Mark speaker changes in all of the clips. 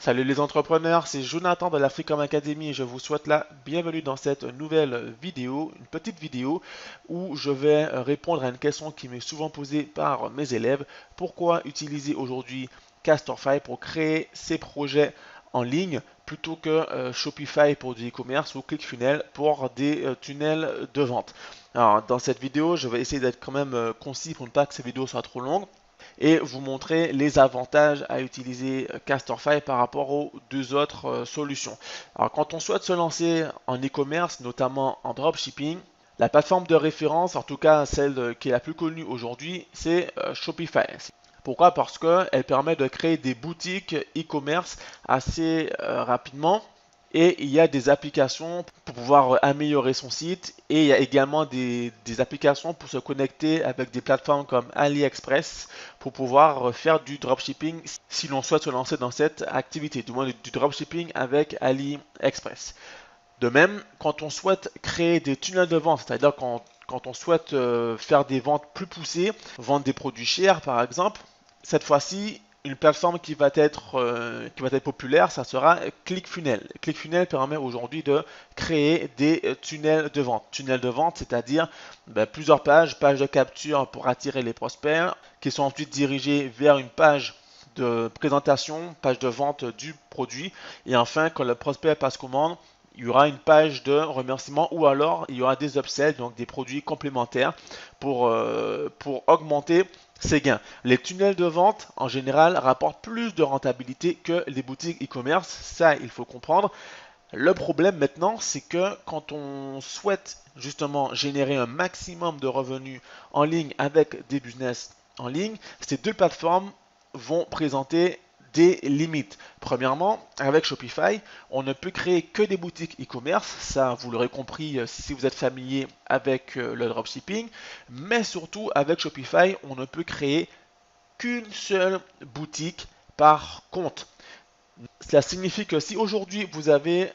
Speaker 1: Salut les entrepreneurs, c'est Jonathan de la Freecom Academy et je vous souhaite la bienvenue dans cette nouvelle vidéo, une petite vidéo où je vais répondre à une question qui m'est souvent posée par mes élèves. Pourquoi utiliser aujourd'hui Castorfy pour créer ses projets en ligne plutôt que Shopify pour du e-commerce ou ClickFunnels pour des tunnels de vente. Alors dans cette vidéo, je vais essayer d'être quand même concis pour ne pas que cette vidéo soit trop longue et vous montrer les avantages à utiliser Castorfy par rapport aux deux autres solutions. Alors quand on souhaite se lancer en e-commerce, notamment en dropshipping, la plateforme de référence, en tout cas celle qui est la plus connue aujourd'hui, c'est Shopify. Pourquoi? Parce qu'elle permet de créer des boutiques e-commerce assez rapidement. Et il y a des applications pour pouvoir améliorer son site. Et il y a également des applications pour se connecter avec des plateformes comme AliExpress pour pouvoir faire du dropshipping si l'on souhaite se lancer dans cette activité, du moins du dropshipping avec AliExpress. De même, quand on souhaite créer des tunnels de vente, c'est-à-dire quand on souhaite faire des ventes plus poussées, vendre des produits chers par exemple, cette fois-ci, une plateforme qui va être populaire, ça sera ClickFunnels. ClickFunnels permet aujourd'hui de créer des tunnels de vente. Tunnels de vente, c'est-à-dire plusieurs pages de capture pour attirer les prospects, qui sont ensuite dirigés vers une page de présentation, page de vente du produit. Et enfin, quand le prospect passe commande, il y aura une page de remerciement ou alors il y aura des upsells, donc des produits complémentaires pour augmenter ses gains. Les tunnels de vente, en général, rapportent plus de rentabilité que les boutiques e-commerce. Ça, il faut comprendre. Le problème maintenant, c'est que quand on souhaite justement générer un maximum de revenus en ligne avec des business en ligne, ces deux plateformes vont présenter des limites. Premièrement, avec Shopify, on ne peut créer que des boutiques e-commerce, ça vous l'aurez compris si vous êtes familier avec le dropshipping, mais surtout avec Shopify, on ne peut créer qu'une seule boutique par compte. Cela signifie que si aujourd'hui vous avez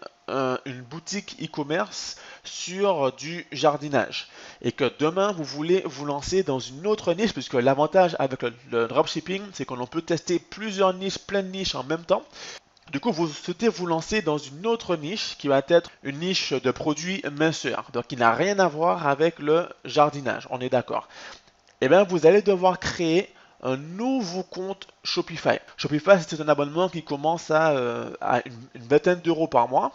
Speaker 1: une boutique e-commerce sur du jardinage et que demain vous voulez vous lancer dans une autre niche, puisque l'avantage avec le dropshipping, c'est qu'on peut tester plusieurs niches, plein de niches en même temps. Du coup, vous souhaitez vous lancer dans une autre niche qui va être une niche de produits minceurs, donc qui n'a rien à voir avec le jardinage, on est d'accord. Eh bien, vous allez devoir créer un nouveau compte Shopify. Shopify, c'est un abonnement qui commence à une vingtaine d'euros par mois.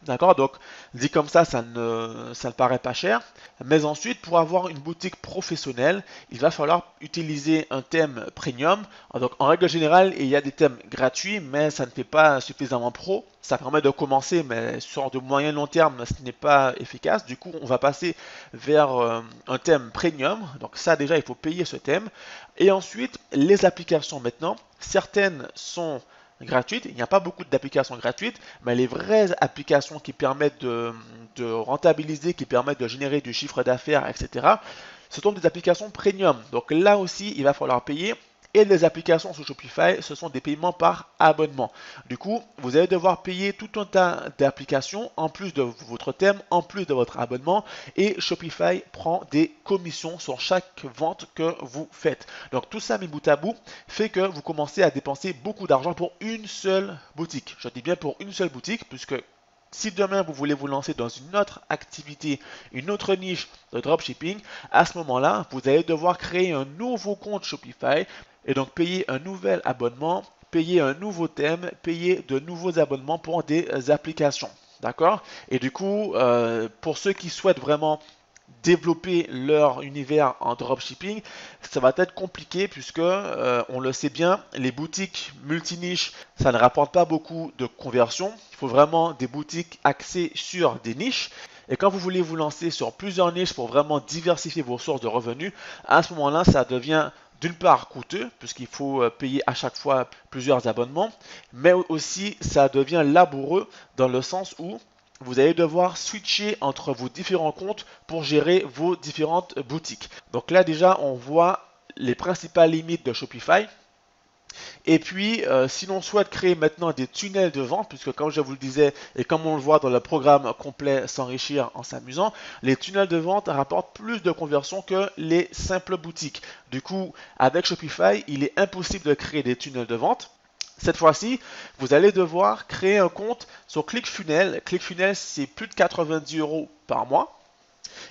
Speaker 1: D'accord, donc dit comme ça ne paraît pas cher. Mais ensuite, pour avoir une boutique professionnelle, il va falloir utiliser un thème premium. Donc en règle générale, il y a des thèmes gratuits, mais ça ne fait pas suffisamment pro. Ça permet de commencer, mais sur de moyen long terme, ce n'est pas efficace. Du coup, on va passer vers un thème premium. Donc ça déjà, il faut payer ce thème. Et ensuite, les applications maintenant, certaines sont gratuites. Il n'y a pas beaucoup d'applications gratuites, mais les vraies applications qui permettent de rentabiliser, qui permettent de générer du chiffre d'affaires, etc., ce sont des applications premium. Donc là aussi, il va falloir payer. Et les applications sur Shopify, ce sont des paiements par abonnement. Du coup, vous allez devoir payer tout un tas d'applications en plus de votre thème, en plus de votre abonnement. Et Shopify prend des commissions sur chaque vente que vous faites. Donc tout ça mis bout à bout fait que vous commencez à dépenser beaucoup d'argent pour une seule boutique. Je dis bien pour une seule boutique, puisque si demain vous voulez vous lancer dans une autre activité, une autre niche de dropshipping, à ce moment-là, vous allez devoir créer un nouveau compte Shopify et donc payer un nouvel abonnement, payer un nouveau thème, payer de nouveaux abonnements pour des applications. D'accord? Et du coup, pour ceux qui souhaitent vraiment développer leur univers en dropshipping, ça va être compliqué puisque on le sait bien, les boutiques multiniches, ça ne rapporte pas beaucoup de conversions. Il faut vraiment des boutiques axées sur des niches. Et quand vous voulez vous lancer sur plusieurs niches pour vraiment diversifier vos sources de revenus, à ce moment-là, ça devient d'une part coûteux, puisqu'il faut payer à chaque fois plusieurs abonnements, mais aussi ça devient laborieux dans le sens où vous allez devoir switcher entre vos différents comptes pour gérer vos différentes boutiques. Donc là déjà, on voit les principales limites de Shopify. Et puis, si l'on souhaite créer maintenant des tunnels de vente, puisque comme je vous le disais, et comme on le voit dans le programme complet S'enrichir en s'amusant, les tunnels de vente rapportent plus de conversions que les simples boutiques. Du coup, avec Shopify, il est impossible de créer des tunnels de vente. Cette fois-ci, vous allez devoir créer un compte sur ClickFunnels. ClickFunnels, c'est plus de 90 € par mois.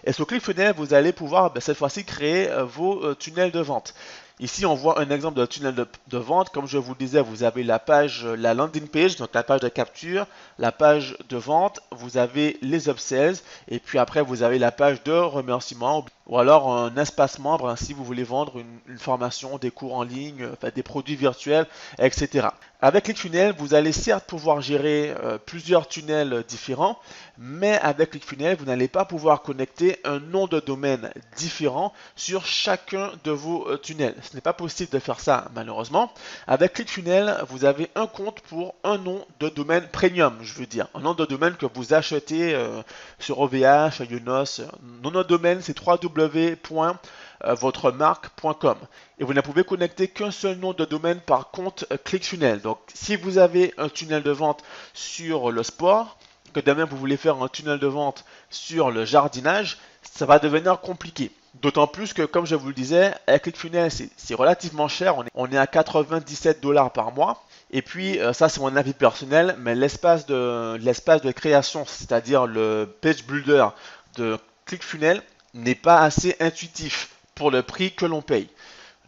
Speaker 1: Et sur ClickFunnels, vous allez pouvoir cette fois-ci créer vos tunnels de vente. Ici, on voit un exemple de tunnel de vente. Comme je vous le disais, vous avez la page, la landing page, donc la page de capture, la page de vente, vous avez les upsells, et puis après, vous avez la page de remerciement, ou alors un espace membre, hein, si vous voulez vendre une formation, des cours en ligne, des produits virtuels, etc. Avec ClickFunnels, vous allez certes pouvoir gérer plusieurs tunnels différents, mais avec ClickFunnels, vous n'allez pas pouvoir connecter un nom de domaine différent sur chacun de vos tunnels. Ce n'est pas possible de faire ça malheureusement. Avec ClickFunnels, vous avez un compte pour un nom de domaine premium, je veux dire. Un nom de domaine que vous achetez sur OVH, Yonos. Nom de domaine, c'est www.votremarque.com. Et vous ne pouvez connecter qu'un seul nom de domaine par compte ClickFunnels. Donc, si vous avez un tunnel de vente sur le sport, que demain vous voulez faire un tunnel de vente sur le jardinage, ça va devenir compliqué. D'autant plus que, comme je vous le disais, avec ClickFunnels, c'est relativement cher. On est à 97 $ par mois. Et puis, ça, c'est mon avis personnel, mais l'espace de création, c'est-à-dire le page builder de ClickFunnels, n'est pas assez intuitif pour le prix que l'on paye.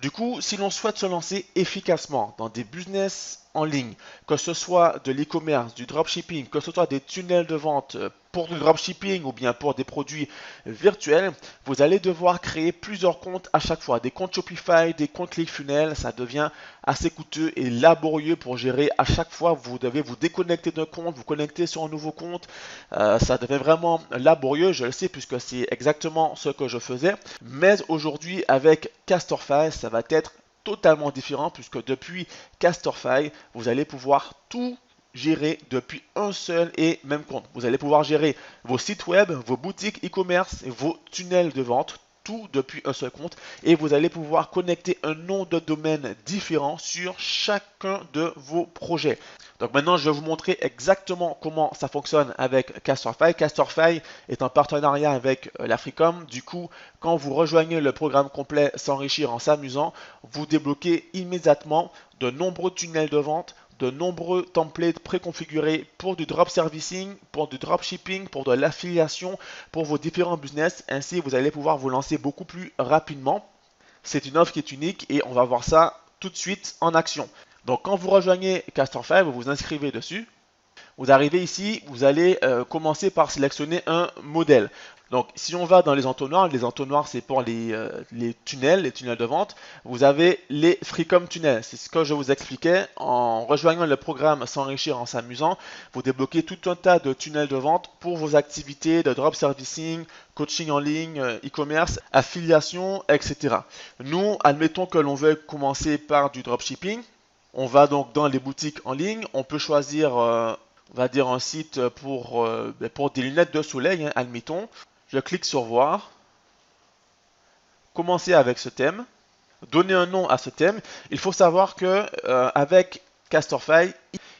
Speaker 1: Du coup, si l'on souhaite se lancer efficacement dans des business en ligne, que ce soit de l'e-commerce, du dropshipping, que ce soit des tunnels de vente pour du dropshipping ou bien pour des produits virtuels, vous allez devoir créer plusieurs comptes à chaque fois. Des comptes Shopify, des comptes ClickFunnels, ça devient assez coûteux et laborieux pour gérer à chaque fois. Vous devez vous déconnecter d'un compte, vous connecter sur un nouveau compte. Ça devient vraiment laborieux, je le sais, puisque c'est exactement ce que je faisais. Mais aujourd'hui, avec Castorfy, ça va être totalement différent puisque depuis Castorfy, vous allez pouvoir tout gérer depuis un seul et même compte. Vous allez pouvoir gérer vos sites web, vos boutiques e-commerce, vos tunnels de vente, tout depuis un seul compte, et vous allez pouvoir connecter un nom de domaine différent sur chacun de vos projets. Donc maintenant, je vais vous montrer exactement comment ça fonctionne avec Castorfy. Castorfy est en partenariat avec l'Africom. Du coup, quand vous rejoignez le programme complet S'enrichir en s'amusant, vous débloquez immédiatement de nombreux tunnels de vente, de nombreux templates préconfigurés pour du drop servicing, pour du dropshipping, pour de l'affiliation, pour vos différents business. Ainsi, vous allez pouvoir vous lancer beaucoup plus rapidement. C'est une offre qui est unique et on va voir ça tout de suite en action. Donc, quand vous rejoignez Castorfy, vous vous inscrivez dessus. Vous arrivez ici, vous allez commencer par sélectionner un modèle. Donc, si on va dans les entonnoirs c'est pour les tunnels de vente. Vous avez les Freecom tunnels. C'est ce que je vous expliquais. En rejoignant le programme S'enrichir en s'amusant, vous débloquez tout un tas de tunnels de vente pour vos activités de drop servicing, coaching en ligne, e-commerce, affiliation, etc. Nous, admettons que l'on veut commencer par du dropshipping. On va donc dans les boutiques en ligne. On peut choisir, on va dire, un site pour des lunettes de soleil, hein, admettons. Je clique sur voir. Commencer avec ce thème. Donner un nom à ce thème. Il faut savoir que avec Castorfy,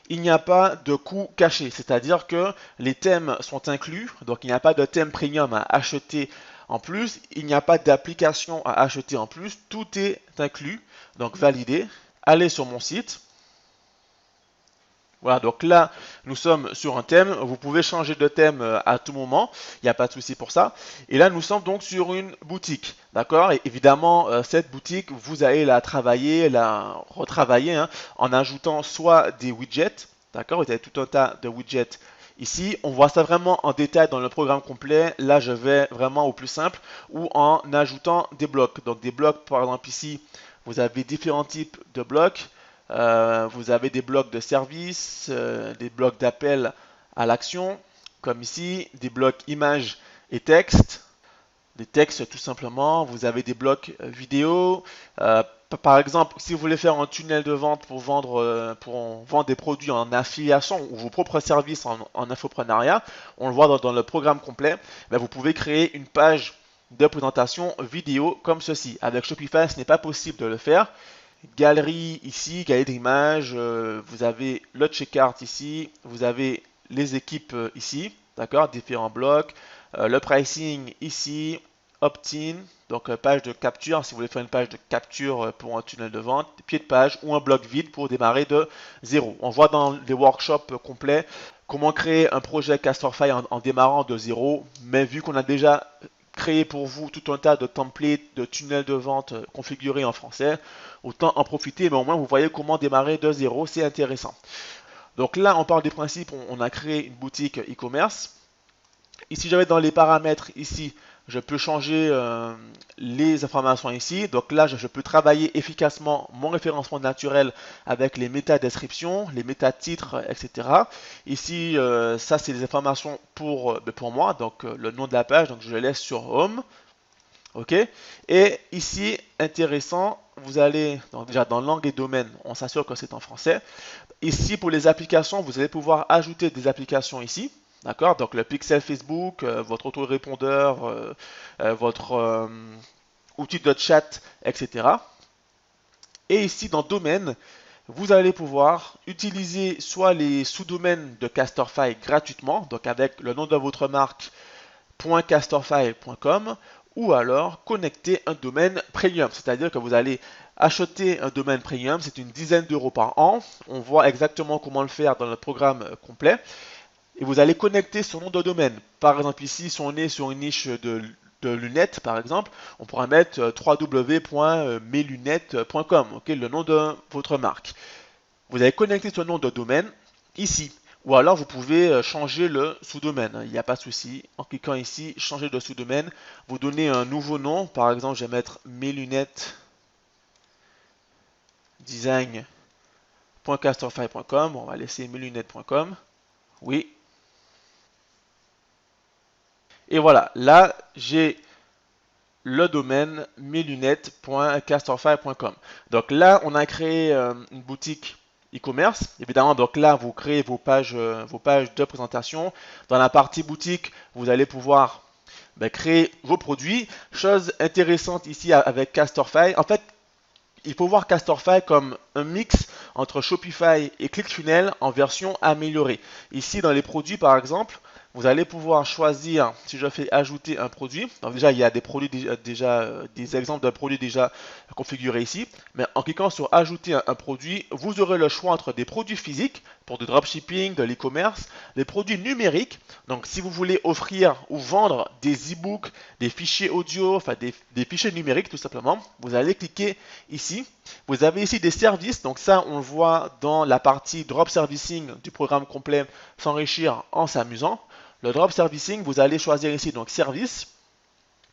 Speaker 1: il n'y a pas de coût caché. C'est-à-dire que les thèmes sont inclus. Donc il n'y a pas de thème premium à acheter en plus. Il n'y a pas d'application à acheter en plus. Tout est inclus. Donc valider. Allez sur mon site. Voilà, donc là, nous sommes sur un thème. Vous pouvez changer de thème à tout moment. Il n'y a pas de souci pour ça. Et là, nous sommes donc sur une boutique. D'accord? Et évidemment, cette boutique, vous allez la travailler, la retravailler hein, en ajoutant soit des widgets. D'accord? Vous avez tout un tas de widgets ici. On voit ça vraiment en détail dans le programme complet. Là, je vais vraiment au plus simple ou en ajoutant des blocs. Donc, des blocs, par exemple, ici, vous avez différents types de blocs. Vous avez des blocs de service, des blocs d'appel à l'action, comme ici, des blocs images et texte, des textes tout simplement. Vous avez des blocs vidéo. Par exemple, si vous voulez faire un tunnel de vente pour vendre des produits en affiliation ou vos propres services en infoprenariat, on le voit dans le programme complet, ben vous pouvez créer une page de présentation vidéo comme ceci. Avec Shopify, ce n'est pas possible de le faire. Galerie ici, galerie d'images, vous avez le checkout ici, vous avez les équipes ici, d'accord, différents blocs, le pricing ici, opt-in, donc page de capture, si vous voulez faire une page de capture pour un tunnel de vente, pied de page ou un bloc vide pour démarrer de zéro. On voit dans les workshops complets comment créer un projet Castorfy en démarrant de zéro, mais vu qu'on a déjà créé pour vous tout un tas de templates, de tunnels de vente configurés en français, autant en profiter, mais au moins vous voyez comment démarrer de zéro, c'est intéressant. Donc là, on parle des principes, on a créé une boutique e-commerce. Ici, je vais dans les paramètres, ici, je peux changer les informations ici. Donc là, je peux travailler efficacement mon référencement naturel avec les métadescriptions, les métatitres, etc. Ici, ça, c'est des informations pour moi, donc le nom de la page, donc je laisse sur Home. OK. Et ici, intéressant, vous allez, donc déjà dans langue et domaine, on s'assure que c'est en français. Ici, pour les applications, vous allez pouvoir ajouter des applications ici. D'accord? Donc le pixel Facebook, votre autorépondeur, votre outil de chat, etc. Et ici, dans domaine, vous allez pouvoir utiliser soit les sous-domaines de Castorfy gratuitement, donc avec le nom de votre marque .castorfy.com, ou alors connecter un domaine premium, c'est-à-dire que vous allez acheter un domaine premium, c'est une dizaine d'euros par an. On voit exactement comment le faire dans le programme complet. Et vous allez connecter son nom de domaine. Par exemple, ici, si on est sur une niche de lunettes, par exemple, on pourra mettre www.meslunettes.com, okay, le nom de votre marque. Vous allez connecter ce nom de domaine ici. Ou alors, vous pouvez changer le sous-domaine. Il n'y a pas de souci. En cliquant ici, changer de sous-domaine, vous donnez un nouveau nom. Par exemple, je vais mettre mes lunettes design.castorfy.com. On va laisser meslunettes.com. Oui. Et voilà, là, j'ai le domaine meslunettes.castorfy.com. Donc là, on a créé une boutique e-commerce. Évidemment, donc là, vous créez vos pages de présentation. Dans la partie boutique, vous allez pouvoir créer vos produits. Chose intéressante ici avec Castorfy. En fait, il faut voir Castorfy comme un mix entre Shopify et ClickFunnels en version améliorée. Ici, dans les produits, par exemple, vous allez pouvoir choisir, si je fais ajouter un produit, donc déjà il y a des produits des exemples de produits déjà configurés ici, mais en cliquant sur ajouter un produit, vous aurez le choix entre des produits physiques pour du dropshipping, de l'e-commerce, des produits numériques, donc si vous voulez offrir ou vendre des e-books, des fichiers audio, enfin des fichiers numériques tout simplement, vous allez cliquer ici. Vous avez ici des services, donc ça on le voit dans la partie drop servicing du programme complet s'enrichir en s'amusant. Le drop servicing, vous allez choisir ici donc service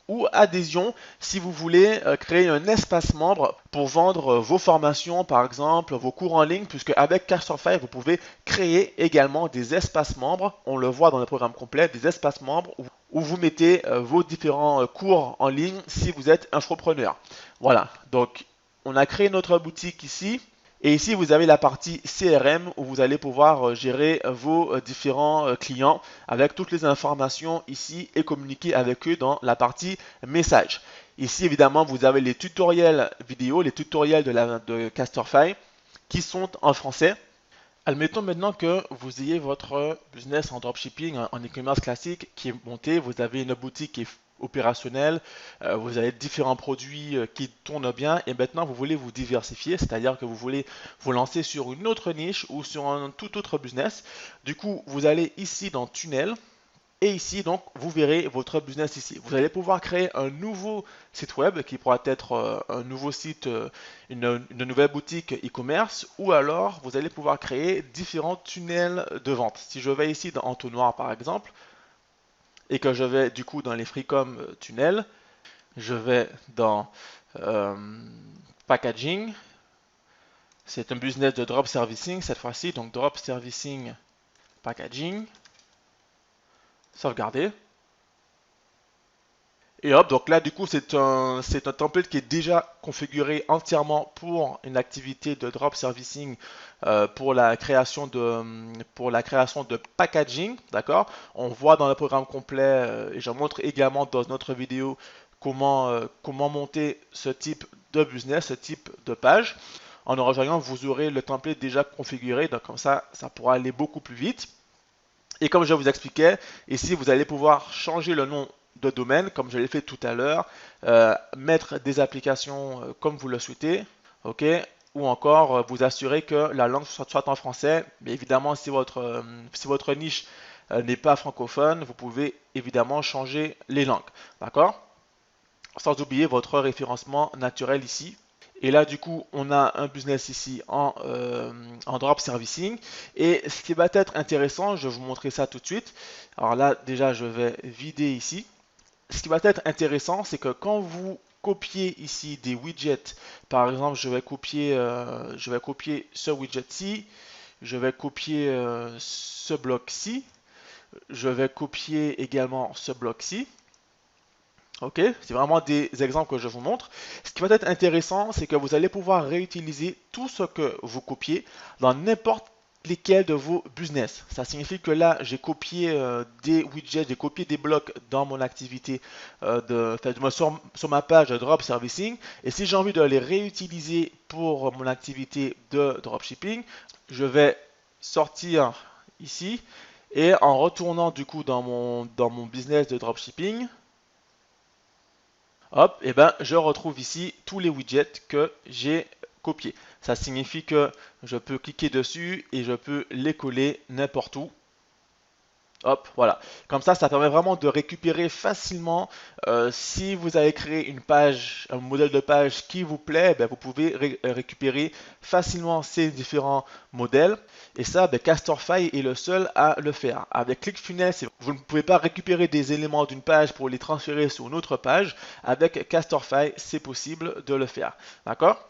Speaker 1: ou adhésion si vous voulez créer un espace membre pour vendre vos formations par exemple, vos cours en ligne, puisque avec Castorfy vous pouvez créer également des espaces membres, on le voit dans le programme complet, des espaces membres où vous mettez vos différents cours en ligne si vous êtes entrepreneur. Voilà, donc on a créé notre boutique ici. Et ici, vous avez la partie CRM où vous allez pouvoir gérer vos différents clients avec toutes les informations ici et communiquer avec eux dans la partie message. Ici, évidemment, vous avez les tutoriels vidéo, les tutoriels de Castorfy qui sont en français. Admettons maintenant que vous ayez votre business en dropshipping, en e-commerce classique qui est monté, vous avez une boutique qui est opérationnelle, vous avez différents produits qui tournent bien et maintenant vous voulez vous diversifier, c'est-à-dire que vous voulez vous lancer sur une autre niche ou sur un tout autre business. Du coup, vous allez ici dans Tunnel. Et ici, donc, vous verrez votre business ici. Vous allez pouvoir créer un nouveau site web qui pourra être un nouveau site, une nouvelle boutique e-commerce, ou alors vous allez pouvoir créer différents tunnels de vente. Si je vais ici dans entonnoir par exemple, et que je vais du coup dans les Freecom tunnels, je vais dans packaging. C'est un business de drop servicing cette fois-ci, donc drop servicing packaging. Sauvegarder. Et hop, donc là du coup c'est un template qui est déjà configuré entièrement pour une activité de drop servicing pour la création de packaging, d'accord. On voit dans le programme complet et je montre également dans notre vidéo comment monter ce type de business, ce type de page. En nous rejoignant, vous aurez le template déjà configuré, donc comme ça pourra aller beaucoup plus vite. Et comme je vous expliquais, ici vous allez pouvoir changer le nom de domaine, comme je l'ai fait tout à l'heure, mettre des applications comme vous le souhaitez, ok, ou encore vous assurer que la langue soit en français. Mais évidemment, si votre niche n'est pas francophone, vous pouvez évidemment changer les langues, d'accord? Sans oublier votre référencement naturel ici. Et là, du coup, on a un business ici en drop servicing. Et ce qui va être intéressant, je vais vous montrer ça tout de suite. Alors là, déjà, je vais vider ici. Ce qui va être intéressant, c'est que quand vous copiez ici des widgets, par exemple, je vais copier ce widget-ci, je vais copier ce bloc-ci, je vais copier également ce bloc-ci. Ok, c'est vraiment des exemples que je vous montre. Ce qui va être intéressant, c'est que vous allez pouvoir réutiliser tout ce que vous copiez dans n'importe lesquels de vos business. Ça signifie que là, j'ai copié des widgets, j'ai copié des blocs dans mon activité sur ma page de drop servicing. Et si j'ai envie de les réutiliser pour mon activité de dropshipping, je vais sortir ici et en retournant du coup dans mon business de dropshipping, hop, et ben je retrouve ici tous les widgets que j'ai copiés. Ça signifie que je peux cliquer dessus et je peux les coller n'importe où. Hop, voilà. Comme ça permet vraiment de récupérer facilement. Si vous avez créé une page, un modèle de page qui vous plaît, ben, vous pouvez récupérer facilement ces différents modèles. Et ça, ben, Castorfy est le seul à le faire. Avec ClickFunnels, vous ne pouvez pas récupérer des éléments d'une page pour les transférer sur une autre page. Avec Castorfy, c'est possible de le faire. D'accord?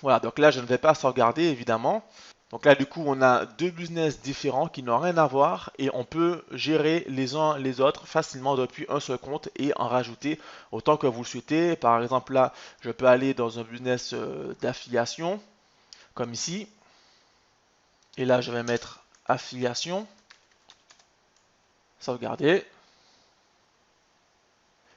Speaker 1: Voilà, donc là, je ne vais pas sauvegarder, évidemment. Donc là, du coup, on a deux business différents qui n'ont rien à voir et on peut gérer les uns les autres facilement depuis un seul compte et en rajouter autant que vous le souhaitez. Par exemple, là, je peux aller dans un business d'affiliation, comme ici. Et là, je vais mettre affiliation, sauvegarder.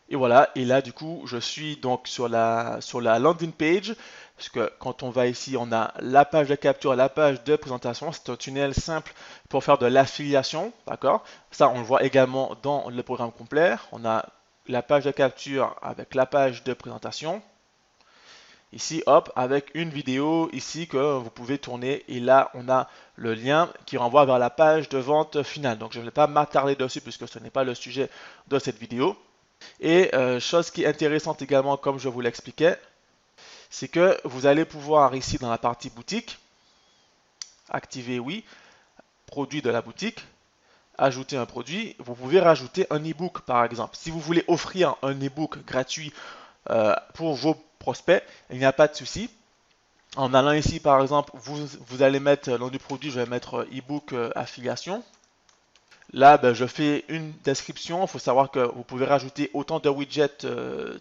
Speaker 1: Et voilà, et là du coup je suis donc sur la landing page, parce que quand on va ici, on a la page de capture, la page de présentation, c'est un tunnel simple pour faire de l'affiliation, d'accord? Ça on le voit également dans le programme complet, on a la page de capture avec la page de présentation, ici hop, avec une vidéo ici que vous pouvez tourner, et là on a le lien qui renvoie vers la page de vente finale. Donc je ne vais pas m'attarder dessus puisque ce n'est pas le sujet de cette vidéo. Et chose qui est intéressante également, comme je vous l'expliquais, c'est que vous allez pouvoir ici dans la partie boutique, activer oui, produit de la boutique, ajouter un produit. Vous pouvez rajouter un e-book par exemple. Si vous voulez offrir un e-book gratuit pour vos prospects, il n'y a pas de souci. En allant ici par exemple, vous allez mettre le nom du produit, je vais mettre e-book affiliation. Là, ben, je fais une description. Il faut savoir que vous pouvez rajouter autant de widgets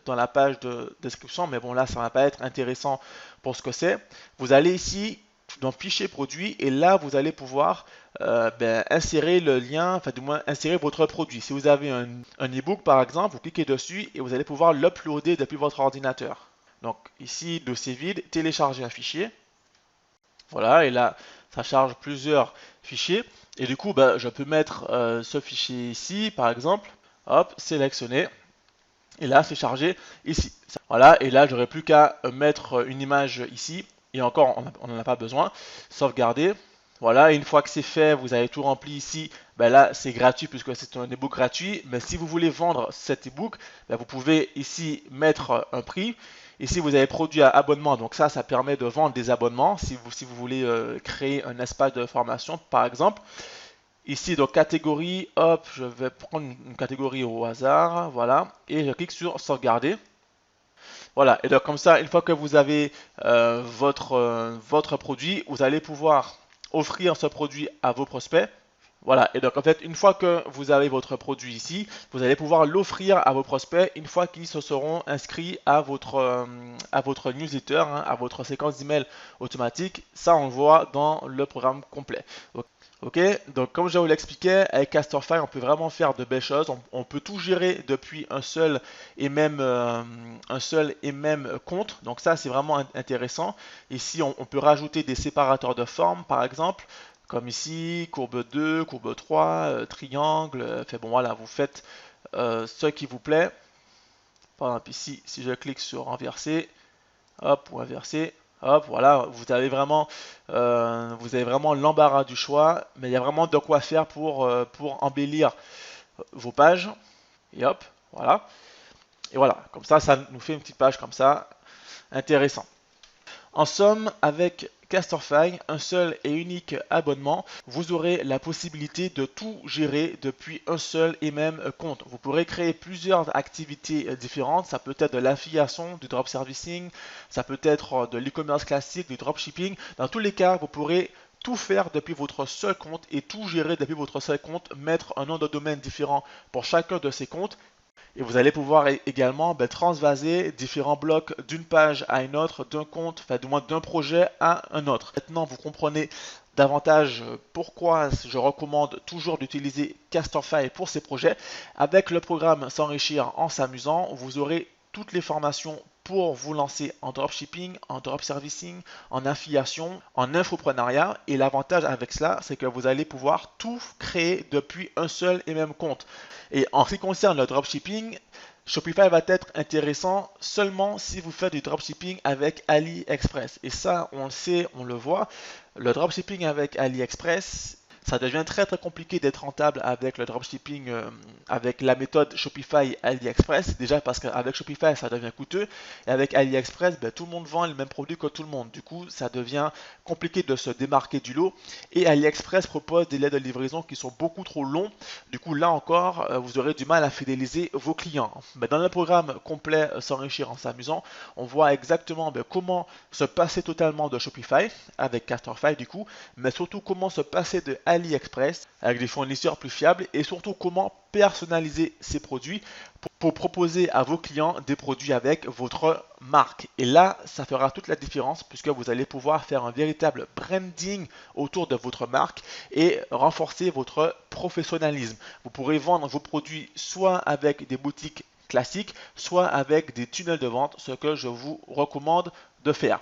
Speaker 1: dans la page de description, mais bon, là, ça ne va pas être intéressant pour ce que c'est. Vous allez ici dans Fichier produit et là, vous allez pouvoir ben, insérer le lien, enfin du moins insérer votre produit. Si vous avez un e-book par exemple, vous cliquez dessus et vous allez pouvoir l'uploader depuis votre ordinateur. Donc ici, dossier vide, télécharger un fichier. Voilà, et là, ça charge plusieurs fichiers. Et du coup, bah, je peux mettre ce fichier ici, par exemple. Hop, sélectionner. Et là, c'est chargé ici. Voilà, et là, j'aurais plus qu'à mettre une image ici. Et encore, on n'en a pas besoin. Sauvegarder. Voilà, et une fois que c'est fait, vous avez tout rempli ici. Ben là, c'est gratuit puisque c'est un ebook gratuit. Mais si vous voulez vendre cet ebook, ben vous pouvez ici mettre un prix. Ici, vous avez produit à abonnement. Donc ça permet de vendre des abonnements si vous voulez créer un espace de formation, par exemple. Ici, donc catégorie, hop, je vais prendre une catégorie au hasard, voilà, et je clique sur sauvegarder. Voilà, et donc comme ça, une fois que vous avez votre produit, vous allez pouvoir offrir ce produit à vos prospects. Voilà, et donc en fait, une fois que vous avez votre produit ici, vous allez pouvoir l'offrir à vos prospects une fois qu'ils se seront inscrits à votre newsletter, hein, à votre séquence d'email automatique. Ça, on le voit dans le programme complet. Ok, donc comme je vous l'expliquais, avec Castorfy, on peut vraiment faire de belles choses. On peut tout gérer depuis un seul et même compte. Donc ça, c'est vraiment intéressant. Ici, on peut rajouter des séparateurs de formes, par exemple, comme ici, courbe 2, courbe 3, triangle. Bon, voilà, vous faites ce qui vous plaît. Par exemple ici, si je clique sur inverser, hop, ou inverser, hop, voilà, vous avez vraiment l'embarras du choix, mais il y a vraiment de quoi faire pour embellir vos pages. Et hop, voilà. Et voilà, comme ça nous fait une petite page comme ça, intéressant. En somme, avec Casterfy, un seul et unique abonnement, vous aurez la possibilité de tout gérer depuis un seul et même compte. Vous pourrez créer plusieurs activités différentes. Ça peut être de l'affiliation, du drop servicing, ça peut être de l'e-commerce classique, du dropshipping. Dans tous les cas, vous pourrez tout faire depuis votre seul compte et tout gérer depuis votre seul compte, mettre un nom de domaine différent pour chacun de ces comptes. Et vous allez pouvoir également transvaser différents blocs d'une page à une autre, d'un compte, enfin du moins d'un projet à un autre. Maintenant, vous comprenez davantage pourquoi je recommande toujours d'utiliser Casterfy pour ces projets. Avec le programme S'enrichir en s'amusant, vous aurez toutes les formations pour vous lancer en dropshipping, en drop servicing, en affiliation, en infoprenariat. Et l'avantage avec cela, c'est que vous allez pouvoir tout créer depuis un seul et même compte. Et en ce qui concerne le dropshipping, Shopify va être intéressant seulement si vous faites du dropshipping avec AliExpress. Et ça, on le sait, on le voit. Le dropshipping avec AliExpress, ça devient très compliqué d'être rentable avec le dropshipping, avec la méthode Shopify AliExpress. Déjà parce qu'avec Shopify, ça devient coûteux. Et avec AliExpress, tout le monde vend les mêmes produits que tout le monde. Du coup, ça devient compliqué de se démarquer du lot. Et AliExpress propose des délais de livraison qui sont beaucoup trop longs. Du coup, là encore, vous aurez du mal à fidéliser vos clients. Mais dans le programme complet S'enrichir en s'amusant, on voit exactement comment se passer totalement de Shopify avec Casterfy du coup, mais surtout comment se passer de AliExpress avec des fournisseurs plus fiables et surtout comment personnaliser ces produits pour proposer à vos clients des produits avec votre marque. Et là, ça fera toute la différence puisque vous allez pouvoir faire un véritable branding autour de votre marque et renforcer votre professionnalisme. Vous pourrez vendre vos produits soit avec des boutiques classiques, soit avec des tunnels de vente, ce que je vous recommande de faire.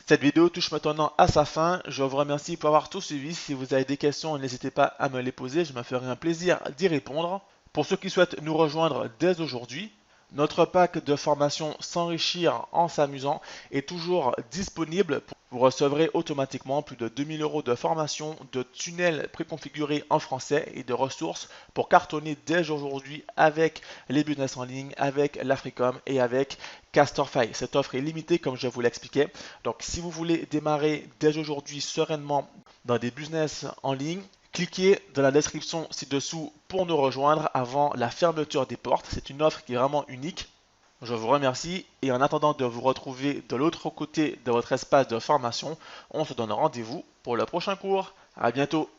Speaker 1: Cette vidéo touche maintenant à sa fin. Je vous remercie pour avoir tout suivi. Si vous avez des questions, n'hésitez pas à me les poser. Je me ferai un plaisir d'y répondre. Pour ceux qui souhaitent nous rejoindre dès aujourd'hui, notre pack de formation S'enrichir en s'amusant est toujours disponible. Vous recevrez automatiquement plus de 2000 € de formation, de tunnels préconfigurés en français et de ressources pour cartonner dès aujourd'hui avec les business en ligne, avec l'Africom et avec Casterfy. Cette offre est limitée comme je vous l'expliquais. Donc si vous voulez démarrer dès aujourd'hui sereinement dans des business en ligne, cliquez dans la description ci-dessous pour nous rejoindre avant la fermeture des portes. C'est une offre qui est vraiment unique. Je vous remercie et en attendant de vous retrouver de l'autre côté de votre espace de formation, on se donne rendez-vous pour le prochain cours. À bientôt.